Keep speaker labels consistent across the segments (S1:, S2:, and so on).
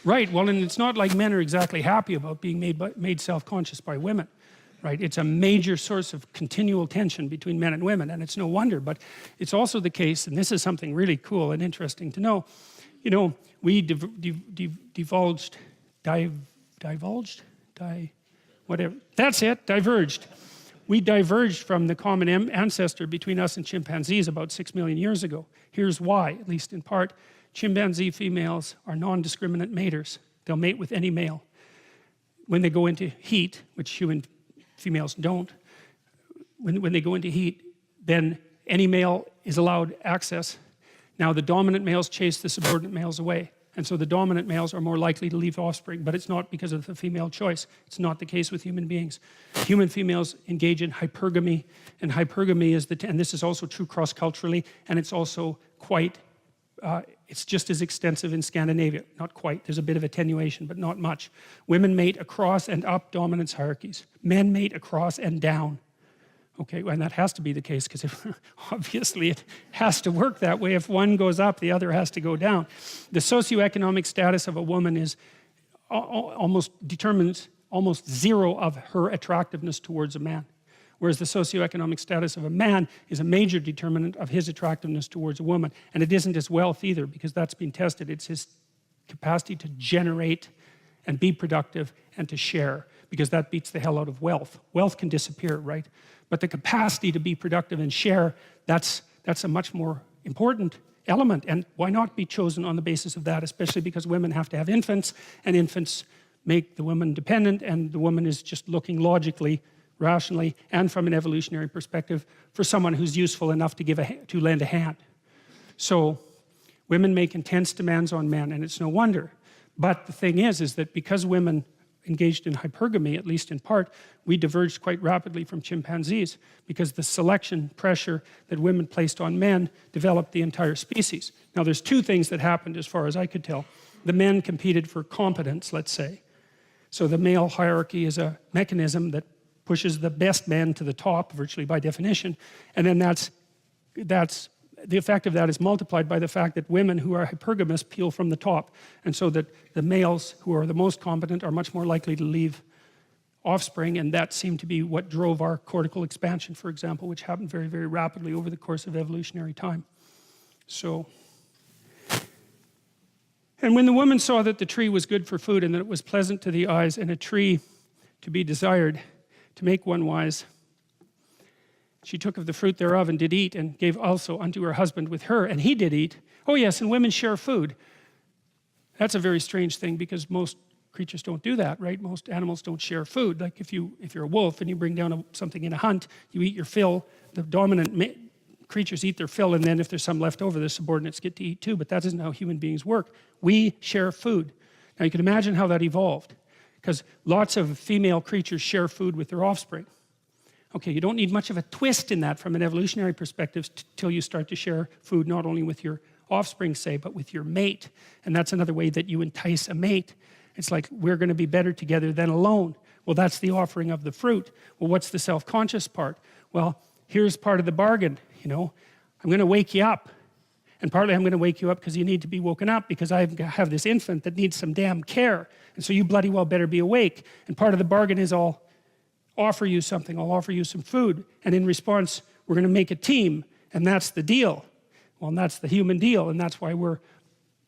S1: Right, well, and it's not like men are exactly happy about being made self-conscious by women. Right, it's a major source of continual tension between men and women, and it's no wonder. But it's also the case, and this is something really cool and interesting to know, you know, we diverged, we diverged from the common ancestor between us and chimpanzees about 6 million years ago. Here's why, at least in part. Chimpanzee females are non-discriminate maters. They'll mate with any male. When they go into heat, which human females don't, when they go into heat, then any male is allowed access. Now the dominant males chase the subordinate males away, and so the dominant males are more likely to leave offspring, but it's not because of the female choice. It's not the case with human beings. Human females engage in hypergamy, and hypergamy is and this is also true cross-culturally, and it's also quite it's just as extensive in Scandinavia. Not quite, there's a bit of attenuation, but not much. Women mate across and up dominance hierarchies. Men mate across and down. Okay, and that has to be the case, because obviously it has to work that way. If one goes up, the other has to go down. The socioeconomic status of a woman is determines almost zero of her attractiveness towards a man. Whereas the socioeconomic status of a man is a major determinant of his attractiveness towards a woman. And it isn't his wealth either, because that's been tested. It's his capacity to generate and be productive and to share, because that beats the hell out of wealth. Wealth can disappear, right? But the capacity to be productive and share, that's a much more important element. And why not be chosen on the basis of that, especially because women have to have infants, and infants make the woman dependent, and the woman is just looking logically, rationally, and from an evolutionary perspective for someone who's useful enough to lend a hand. So women make intense demands on men, and it's no wonder. But the thing is that because women engaged in hypergamy, at least in part, we diverged quite rapidly from chimpanzees, because the selection pressure that women placed on men developed the entire species. Now there's two things that happened as far as I could tell. The men competed for competence, let's say. So the male hierarchy is a mechanism that pushes the best men to the top, virtually by definition, and then that's the effect of that is multiplied by the fact that women who are hypergamous peel from the top, and so that the males who are the most competent are much more likely to leave offspring, and that seemed to be what drove our cortical expansion, for example, which happened very, very rapidly over the course of evolutionary time. So, and when the woman saw that the tree was good for food, and that it was pleasant to the eyes, and a tree to be desired, to make one wise, she took of the fruit thereof and did eat, and gave also unto her husband with her, and he did eat. Oh yes, and women share food. That's a very strange thing, because most creatures don't do that, right? Most animals don't share food. Like if you're a wolf and you bring down something in a hunt, you eat your fill. The dominant creatures eat their fill, and then if there's some left over, the subordinates get to eat too. But that isn't how human beings work. We share food. Now you can imagine how that evolved, because lots of female creatures share food with their offspring. Okay, you don't need much of a twist in that from an evolutionary perspective till you start to share food not only with your offspring, say, but with your mate. And that's another way that you entice a mate. It's like, we're going to be better together than alone. Well, that's the offering of the fruit. Well, what's the self-conscious part? Well, here's part of the bargain, you know. I'm going to wake you up. And partly I'm going to wake you up because you need to be woken up, because I have this infant that needs some damn care. And so you bloody well better be awake. And part of the bargain is I'll offer you something. I'll offer you some food. And in response, we're going to make a team. And that's the deal. Well, and that's the human deal. And that's why we're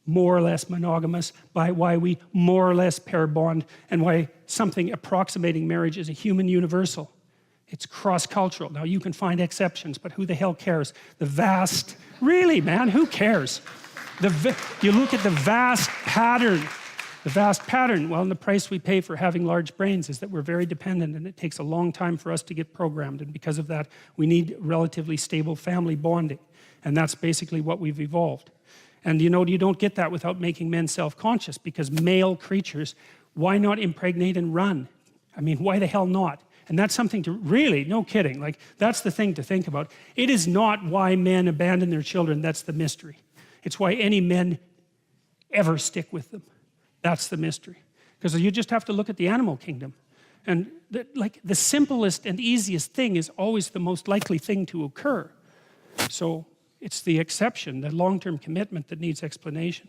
S1: more or less monogamous, why we more or less pair bond, and why something approximating marriage is a human universal. It's cross-cultural. Now you can find exceptions, but who the hell cares? Really, man, who cares? You look at the vast pattern. The vast pattern, well, and the price we pay for having large brains is that we're very dependent, and it takes a long time for us to get programmed, and because of that, we need relatively stable family bonding. And that's basically what we've evolved. And you know, you don't get that without making men self-conscious, because male creatures, why not impregnate and run? I mean, why the hell not? And that's something to really, no kidding, like that's the thing to think about. It is not why men abandon their children, that's the mystery. It's why any men ever stick with them. That's the mystery. Because you just have to look at the animal kingdom. And like the simplest and easiest thing is always the most likely thing to occur. So it's the exception, the long-term commitment that needs explanation.